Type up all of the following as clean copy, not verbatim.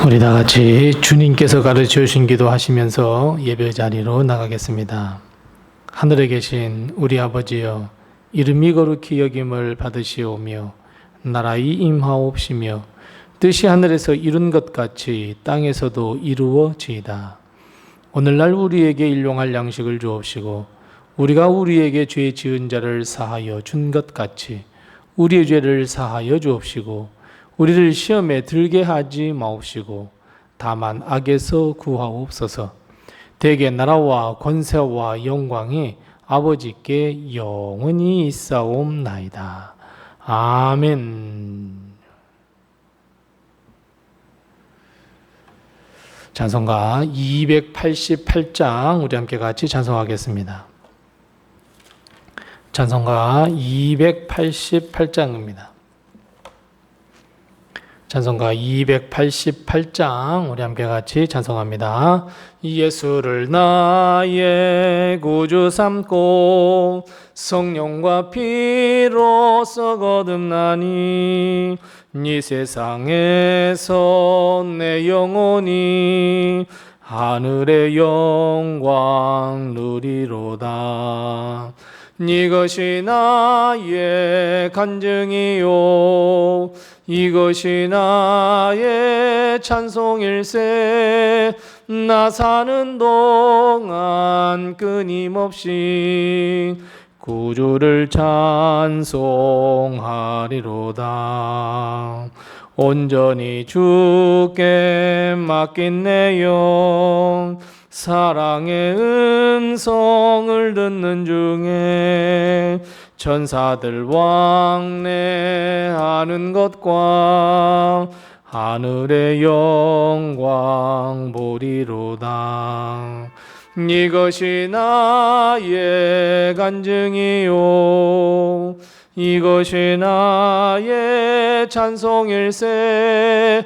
우리 다 같이 주님께서 가르쳐 주신 기도 하시면서 예배 자리로 나가겠습니다. 하늘에 계신 우리 아버지여, 이름이 거룩히 여김을 받으시오며 나라의 임하옵시며 뜻이 하늘에서 이룬 것 같이 땅에서도 이루어지이다. 오늘날 우리에게 일용할 양식을 주옵시고 우리가 우리에게 죄 지은 자를 사하여 준 것 같이 우리의 죄를 사하여 주옵시고 우리를 시험에 들게 하지 마옵시고 다만 악에서 구하옵소서. 대개 나라와 권세와 영광이 아버지께 영원히 있사옵나이다. 아멘. 찬송가 288장 우리 함께 같이 찬송하겠습니다. 찬송가 288장입니다. 찬송가 288장 우리 함께 같이 찬송합니다. 예수를 나의 구주 삼고 성령과 피로써 거듭나니 이 세상에서 내 영혼이 하늘의 영광 누리로다. 이것이 나의 간증이요 이것이 나의 찬송일세. 나 사는 동안 끊임없이 구주를 찬송하리로다. 온전히 주께 맡긴 내 영 사랑의 음성을 듣는 중에 천사들 왕래하는 것과 하늘의 영광 보리로다. 이것이 나의 간증이요 이것이 나의 찬송일세.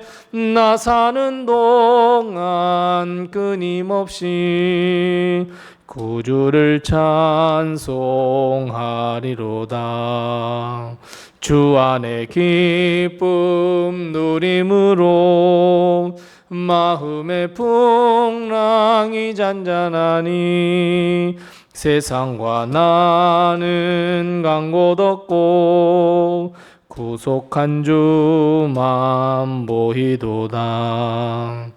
나 사는 동안 끊임없이 구주를 찬송하리로다. 주 안에 기쁨 누림으로 마음의 풍랑이 잔잔하니 세상과 나는 간 곳 없고 구속한 주만 보이도다.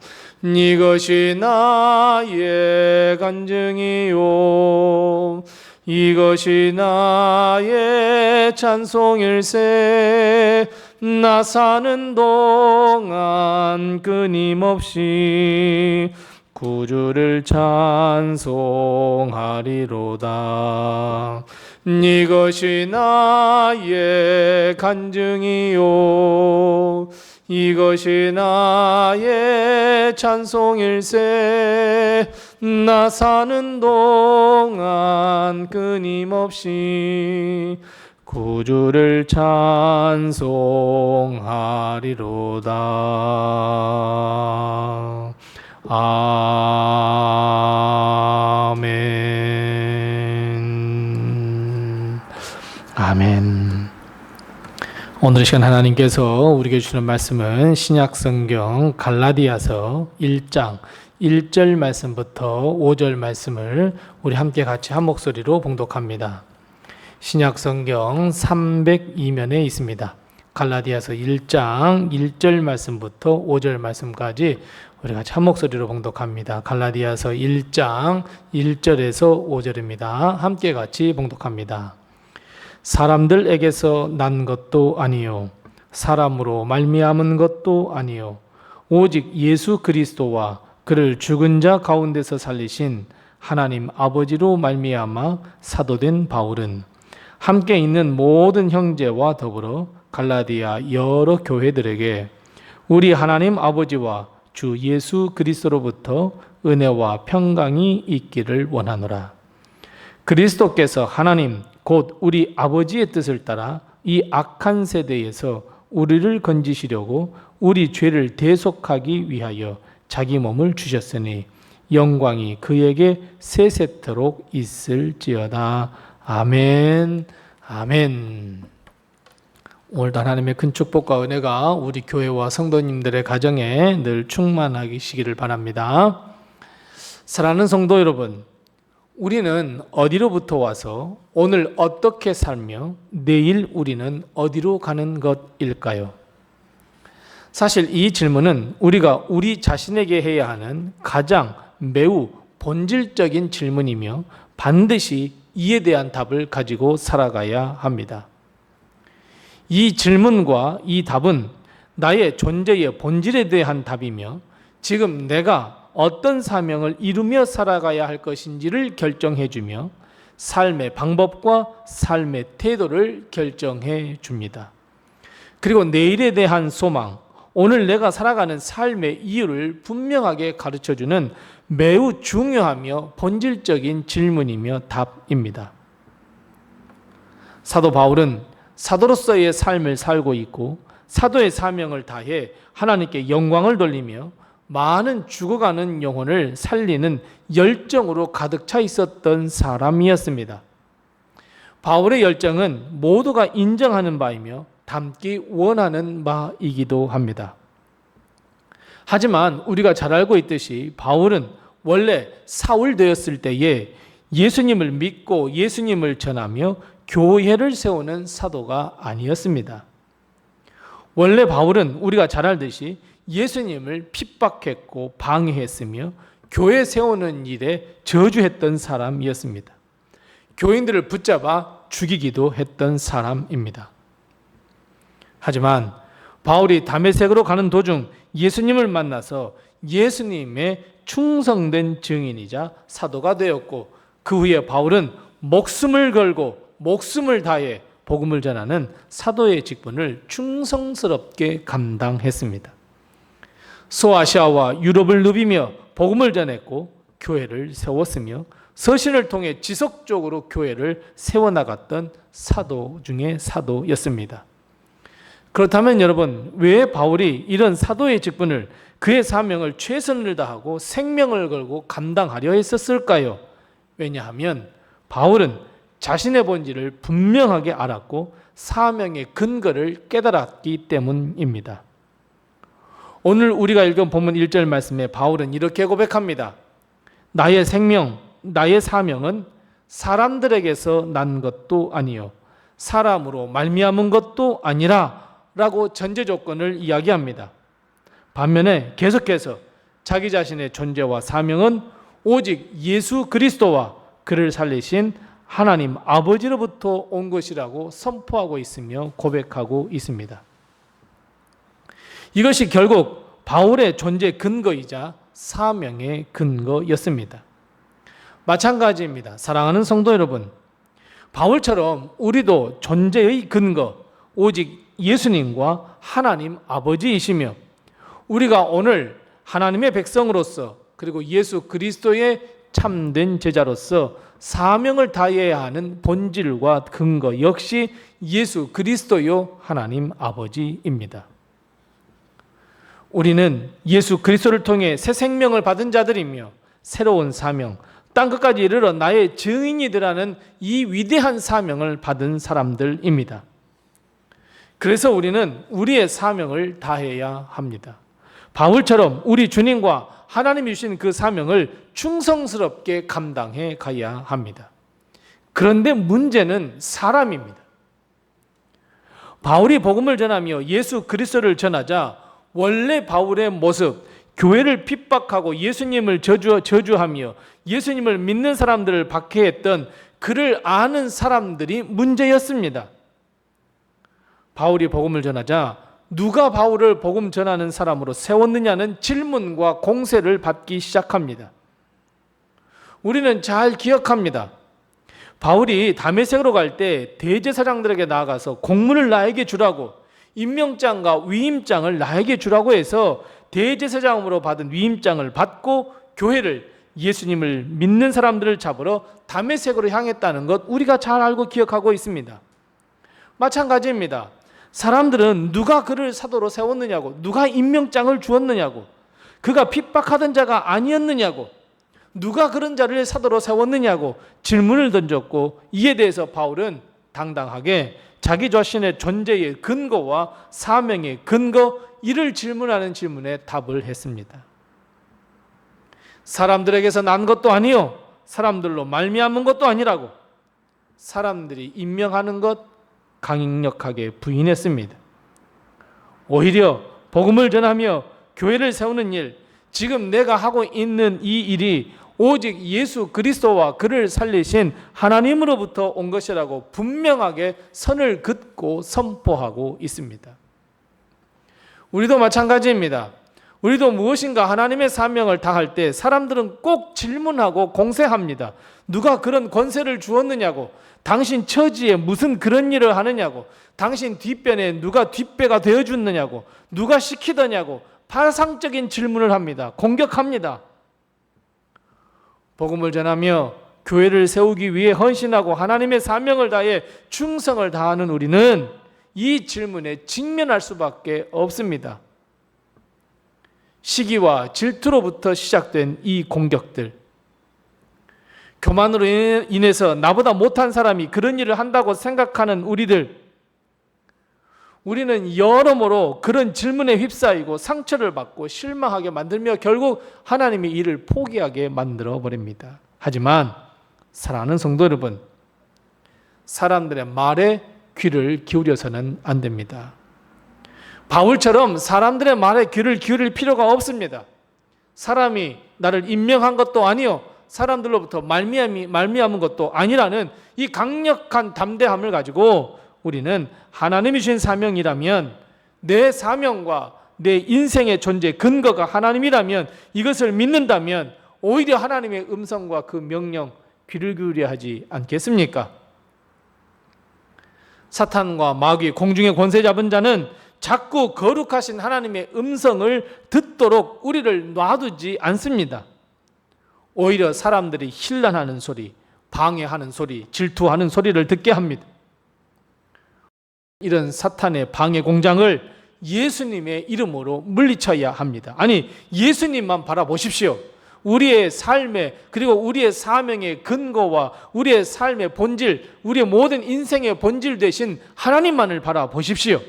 이것이 나의 간증이요 이것이 나의 찬송일세. 나 사는 동안 끊임없이 구주를 찬송하리로다. 이것이 나의 간증이요 이것이 나의 찬송일세. 나 사는 동안 끊임없이 구주를 찬송하리로다. 아멘. 아멘. 오늘 이 시간 하나님께서 우리에게 주시는 말씀은 신약성경 갈라디아서 1장 1절 말씀부터 5절 말씀을 우리 함께 같이 한 목소리로 봉독합니다. 신약성경 302면에 있습니다. 갈라디아서 1장 1절 말씀부터 5절 말씀까지 우리 같이 한 목소리로 봉독합니다. 갈라디아서 1장 1절에서 5절입니다. 함께 같이 봉독합니다. 사람들에게서 난 것도 아니요 사람으로 말미암은 것도 아니요 오직 예수 그리스도와 그를 죽은 자 가운데서 살리신 하나님 아버지로 말미암아 사도된 바울은 함께 있는 모든 형제와 더불어 갈라디아 여러 교회들에게 우리 하나님 아버지와 주 예수 그리스도로부터 은혜와 평강이 있기를 원하노라. 그리스도께서 하나님 곧 우리 아버지의 뜻을 따라 이 악한 세대에서 우리를 건지시려고 우리 죄를 대속하기 위하여 자기 몸을 주셨으니 영광이 그에게 세세토록 있을지어다. 아멘. 아멘. 오늘도 하나님의 큰 축복과 은혜가 우리 교회와 성도님들의 가정에 늘 충만하시기를 바랍니다. 사랑하는 성도 여러분, 우리는 어디로부터 와서 오늘 어떻게 살며 내일 우리는 어디로 가는 것일까요? 사실 이 질문은 우리가 우리 자신에게 해야 하는 가장 매우 본질적인 질문이며 반드시 이에 대한 답을 가지고 살아가야 합니다. 이 질문과 이 답은 나의 존재의 본질에 대한 답이며 지금 내가 어떤 사명을 이루며 살아가야 할 것인지를 결정해 주며 삶의 방법과 삶의 태도를 결정해 줍니다. 그리고 내일에 대한 소망, 오늘 내가 살아가는 삶의 이유를 분명하게 가르쳐 주는 매우 중요하며 본질적인 질문이며 답입니다. 사도 바울은 사도로서의 삶을 살고 있고 사도의 사명을 다해 하나님께 영광을 돌리며 많은 죽어가는 영혼을 살리는 열정으로 가득 차 있었던 사람이었습니다. 바울의 열정은 모두가 인정하는 바이며 닮기 원하는 바이기도 합니다. 하지만 우리가 잘 알고 있듯이 바울은 원래 사울 되었을 때에 예수님을 믿고 예수님을 전하며 교회를 세우는 사도가 아니었습니다. 원래 바울은 우리가 잘 알듯이 예수님을 핍박했고 방해했으며 교회 세우는 일에 저주했던 사람이었습니다. 교인들을 붙잡아 죽이기도 했던 사람입니다. 하지만 바울이 다메섹으로 가는 도중 예수님을 만나서 예수님의 충성된 증인이자 사도가 되었고 그 후에 바울은 목숨을 걸고 목숨을 다해 복음을 전하는 사도의 직분을 충성스럽게 감당했습니다. 소아시아와 유럽을 누비며 복음을 전했고 교회를 세웠으며 서신을 통해 지속적으로 교회를 세워나갔던 사도 중에 사도였습니다. 그렇다면 여러분, 왜 바울이 이런 사도의 직분을 그의 사명을 최선을 다하고 생명을 걸고 감당하려 했었을까요? 왜냐하면 바울은 자신의 본질을 분명하게 알았고 사명의 근거를 깨달았기 때문입니다. 오늘 우리가 읽은 본문 1절 말씀에 바울은 이렇게 고백합니다. 나의 생명, 나의 사명은 사람들에게서 난 것도 아니요 사람으로 말미암은 것도 아니라 라고 전제 조건을 이야기합니다. 반면에 계속해서 자기 자신의 존재와 사명은 오직 예수 그리스도와 그를 살리신 하나님 아버지로부터 온 것이라고 선포하고 있으며 고백하고 있습니다. 이것이 결국 바울의 존재 근거이자 사명의 근거였습니다. 마찬가지입니다. 사랑하는 성도 여러분, 바울처럼 우리도 존재의 근거, 오직 예수님과 하나님 아버지이시며 우리가 오늘 하나님의 백성으로서 그리고 예수 그리스도의 참된 제자로서 사명을 다해야 하는 본질과 근거 역시 예수 그리스도요 하나님 아버지입니다. 우리는 예수 그리스도를 통해 새 생명을 받은 자들이며 새로운 사명, 땅끝까지 이르러 나의 증인이 되라는 이 위대한 사명을 받은 사람들입니다. 그래서 우리는 우리의 사명을 다해야 합니다. 바울처럼 우리 주님과 하나님이 주신 그 사명을 충성스럽게 감당해 가야 합니다. 그런데 문제는 사람입니다. 바울이 복음을 전하며 예수 그리스도를 전하자 원래 바울의 모습, 교회를 핍박하고 예수님을 저주하며 예수님을 믿는 사람들을 박해했던 그를 아는 사람들이 문제였습니다. 바울이 복음을 전하자 누가 바울을 복음 전하는 사람으로 세웠느냐는 질문과 공세를 받기 시작합니다. 우리는 잘 기억합니다. 바울이 다메섹으로 갈 때 대제사장들에게 나아가서 공문을 나에게 주라고, 임명장과 위임장을 나에게 주라고 해서 대제사장으로 받은 위임장을 받고 교회를, 예수님을 믿는 사람들을 잡으러 다메섹으로 향했다는 것 우리가 잘 알고 기억하고 있습니다. 마찬가지입니다. 사람들은 누가 그를 사도로 세웠느냐고, 누가 임명장을 주었느냐고, 그가 핍박하던 자가 아니었느냐고, 누가 그런 자를 사도로 세웠느냐고 질문을 던졌고, 이에 대해서 바울은 당당하게 자기 자신의 존재의 근거와 사명의 근거, 이를 질문하는 질문에 답을 했습니다. 사람들에게서 난 것도 아니요, 사람들로 말미암은 것도 아니라고 사람들이 임명하는 것 강력하게 부인했습니다. 오히려 복음을 전하며 교회를 세우는 일, 지금 내가 하고 있는 이 일이 오직 예수 그리스도와 그를 살리신 하나님으로부터 온 것이라고 분명하게 선을 긋고 선포하고 있습니다. 우리도 마찬가지입니다. 우리도 무엇인가 하나님의 사명을 다할 때 사람들은 꼭 질문하고 공세합니다. 누가 그런 권세를 주었느냐고, 당신 처지에 무슨 그런 일을 하느냐고, 당신 뒷변에 누가 뒷배가 되어줬느냐고, 누가 시키더냐고 파상적인 질문을 합니다. 공격합니다. 복음을 전하며 교회를 세우기 위해 헌신하고 하나님의 사명을 다해 충성을 다하는 우리는 이 질문에 직면할 수밖에 없습니다. 시기와 질투로부터 시작된 이 공격들, 교만으로 인해서 나보다 못한 사람이 그런 일을 한다고 생각하는 우리는 여러모로 그런 질문에 휩싸이고 상처를 받고 실망하게 만들며 결국 하나님의 일을 포기하게 만들어 버립니다. 하지만 사랑하는 성도 여러분, 사람들의 말에 귀를 기울여서는 안 됩니다. 바울처럼 사람들의 말에 귀를 기울일 필요가 없습니다. 사람이 나를 임명한 것도 아니요, 사람들로부터 말미암은 것도 아니라는 이 강력한 담대함을 가지고 우리는 하나님이 주신 사명이라면, 내 사명과 내 인생의 존재 근거가 하나님이라면, 이것을 믿는다면 오히려 하나님의 음성과 그 명령 귀를 기울여야 하지 않겠습니까? 사탄과 마귀, 공중의 권세 잡은 자는 자꾸 거룩하신 하나님의 음성을 듣도록 우리를 놔두지 않습니다. 오히려 사람들이 힐난하는 소리, 방해하는 소리, 질투하는 소리를 듣게 합니다. 이런 사탄의 방해 공장을 예수님의 이름으로 물리쳐야 합니다. 아니, 예수님만 바라보십시오. 우리의 삶의, 그리고 우리의 사명의 근거와 우리의 삶의 본질, 우리의 모든 인생의 본질 되신 하나님만을 바라보십시오.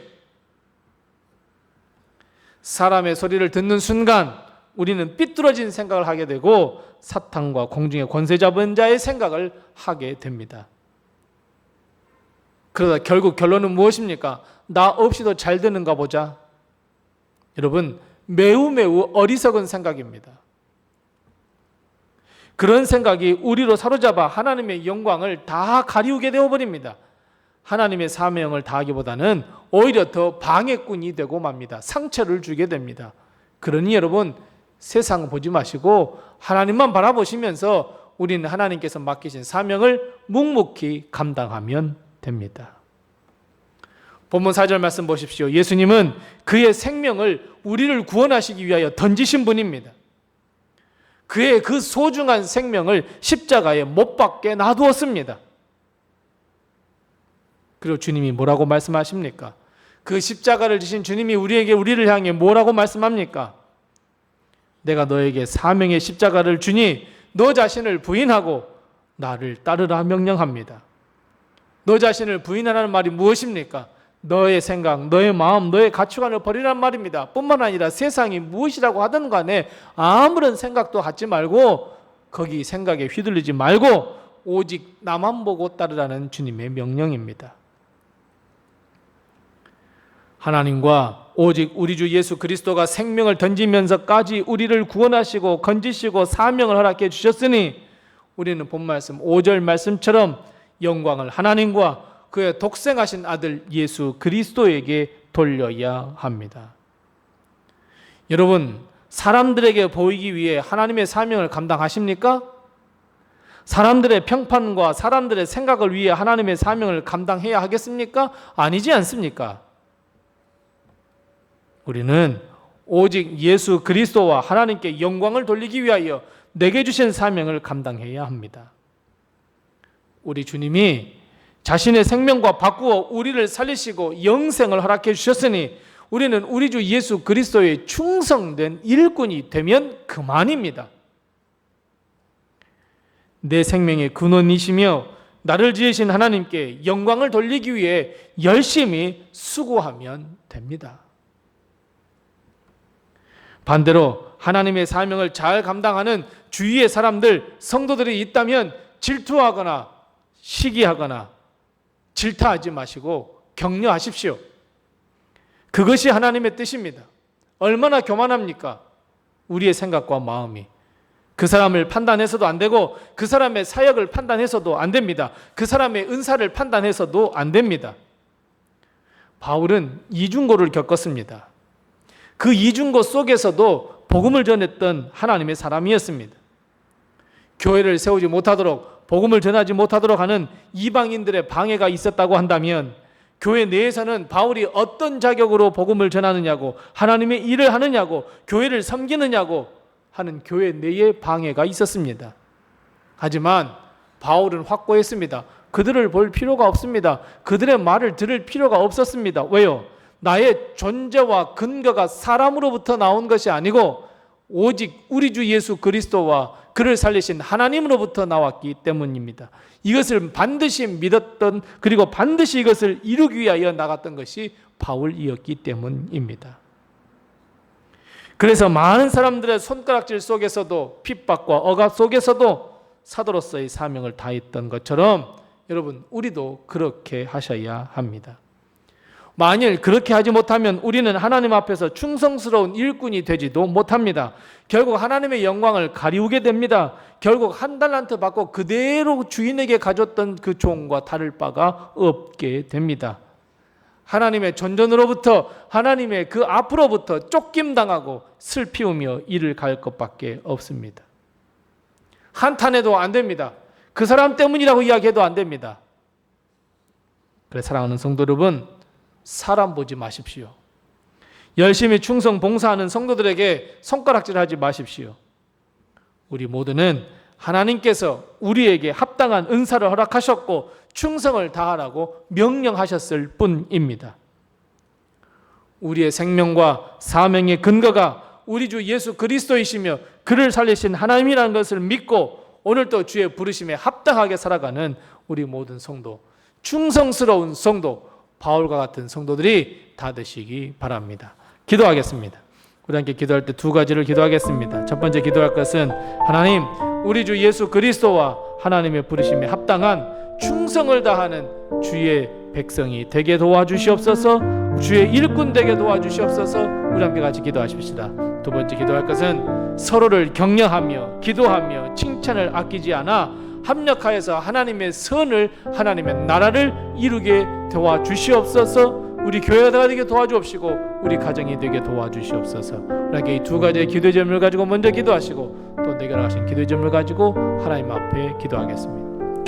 사람의 소리를 듣는 순간 우리는 삐뚤어진 생각을 하게 되고 사탄과 공중의 권세 잡은 자의 생각을 하게 됩니다. 그러다 결국 결론은 무엇입니까? 나 없이도 잘 되는가 보자. 여러분, 매우 어리석은 생각입니다. 그런 생각이 우리로 사로잡아 하나님의 영광을 다 가리우게 되어버립니다. 하나님의 사명을 다하기보다는 오히려 더 방해꾼이 되고 맙니다. 상처를 주게 됩니다. 그러니 여러분, 세상 보지 마시고 하나님만 바라보시면서 우리는 하나님께서 맡기신 사명을 묵묵히 감당하면 됩니다. 본문 4절 말씀 보십시오. 예수님은 그의 생명을 우리를 구원하시기 위하여 던지신 분입니다. 그의 그 소중한 생명을 십자가에 못 박게 놔두었습니다. 그리고 주님이 뭐라고 말씀하십니까? 그 십자가를 지신 주님이 우리를 향해 뭐라고 말씀합니까? 내가 너에게 사명의 십자가를 주니 너 자신을 부인하고 나를 따르라 명령합니다. 너 자신을 부인하라는 말이 무엇입니까? 너의 생각, 너의 마음, 너의 가치관을 버리란 말입니다. 뿐만 아니라 세상이 무엇이라고 하든 간에 아무런 생각도 갖지 말고 거기 생각에 휘둘리지 말고 오직 나만 보고 따르라는 주님의 명령입니다. 하나님과 오직 우리 주 예수 그리스도가 생명을 던지면서까지 우리를 구원하시고 건지시고 사명을 허락해 주셨으니 우리는 본 말씀 5절 말씀처럼 영광을 하나님과 그의 독생하신 아들 예수 그리스도에게 돌려야 합니다. 여러분, 사람들에게 보이기 위해 하나님의 사명을 감당하십니까? 사람들의 평판과 사람들의 생각을 위해 하나님의 사명을 감당해야 하겠습니까? 아니지 않습니까? 우리는 오직 예수 그리스도와 하나님께 영광을 돌리기 위하여 내게 주신 사명을 감당해야 합니다. 우리 주님이 자신의 생명과 바꾸어 우리를 살리시고 영생을 허락해 주셨으니 우리는 우리 주 예수 그리스도의 충성된 일꾼이 되면 그만입니다. 내 생명의 근원이시며 나를 지으신 하나님께 영광을 돌리기 위해 열심히 수고하면 됩니다. 반대로 하나님의 사명을 잘 감당하는 주위의 사람들, 성도들이 있다면 질투하거나 시기하거나 질타하지 마시고 격려하십시오. 그것이 하나님의 뜻입니다. 얼마나 교만합니까? 우리의 생각과 마음이. 그 사람을 판단해서도 안 되고 그 사람의 사역을 판단해서도 안 됩니다. 그 사람의 은사를 판단해서도 안 됩니다. 바울은 이중고를 겪었습니다. 그 이중고 속에서도 복음을 전했던 하나님의 사람이었습니다. 교회를 세우지 못하도록, 복음을 전하지 못하도록 하는 이방인들의 방해가 있었다고 한다면 교회 내에서는 바울이 어떤 자격으로 복음을 전하느냐고, 하나님의 일을 하느냐고, 교회를 섬기느냐고 하는 교회 내에 방해가 있었습니다. 하지만 바울은 확고했습니다. 그들을 볼 필요가 없습니다. 그들의 말을 들을 필요가 없었습니다. 왜요? 나의 존재와 근거가 사람으로부터 나온 것이 아니고 오직 우리 주 예수 그리스도와 그를 살리신 하나님으로부터 나왔기 때문입니다. 이것을 반드시 믿었던, 그리고 반드시 이것을 이루기 위하여 나갔던 것이 바울이었기 때문입니다. 그래서 많은 사람들의 손가락질 속에서도, 핍박과 억압 속에서도 사도로서의 사명을 다했던 것처럼 여러분, 우리도 그렇게 하셔야 합니다. 만일 그렇게 하지 못하면 우리는 하나님 앞에서 충성스러운 일꾼이 되지도 못합니다. 결국 하나님의 영광을 가리우게 됩니다. 결국 한 달란트 받고 그대로 주인에게 가졌던 그 종과 다를 바가 없게 됩니다. 하나님의 존전으로부터, 하나님의 그 앞으로부터 쫓김당하고 슬피우며 일을 갈 것밖에 없습니다. 한탄해도 안 됩니다. 그 사람 때문이라고 이야기해도 안 됩니다. 그래서 사랑하는 성도 여러분, 사람 보지 마십시오. 열심히 충성 봉사하는 성도들에게 손가락질하지 마십시오. 우리 모두는 하나님께서 우리에게 합당한 은사를 허락하셨고 충성을 다하라고 명령하셨을 뿐입니다. 우리의 생명과 사명의 근거가 우리 주 예수 그리스도이시며 그를 살리신 하나님이라는 것을 믿고 오늘도 주의 부르심에 합당하게 살아가는 우리 모든 성도, 충성스러운 성도, 바울과 같은 성도들이 다 되시기 바랍니다. 기도하겠습니다. 우리 함께 기도할 때 두 가지를 기도하겠습니다. 첫 번째 기도할 것은 하나님, 우리 주 예수 그리스도와 하나님의 부르심에 합당한 충성을 다하는 주의 백성이 되게 도와주시옵소서. 주의 일꾼 되게 도와주시옵소서. 우리 함께 같이 기도하십시다. 두 번째 기도할 것은 서로를 격려하며 기도하며 칭찬을 아끼지 않아 합력하여서 하나님의 선을, 하나님의 나라를 이루게 도와주시옵소서. 우리 교회가 되게 도와주옵시고 우리 가정이 되게 도와주시옵소서. 우리에게 이 두 가지의 기도의 점을 가지고 먼저 기도하시고 또 내게 하신 기도의 점을 가지고 하나님 앞에 기도하겠습니다.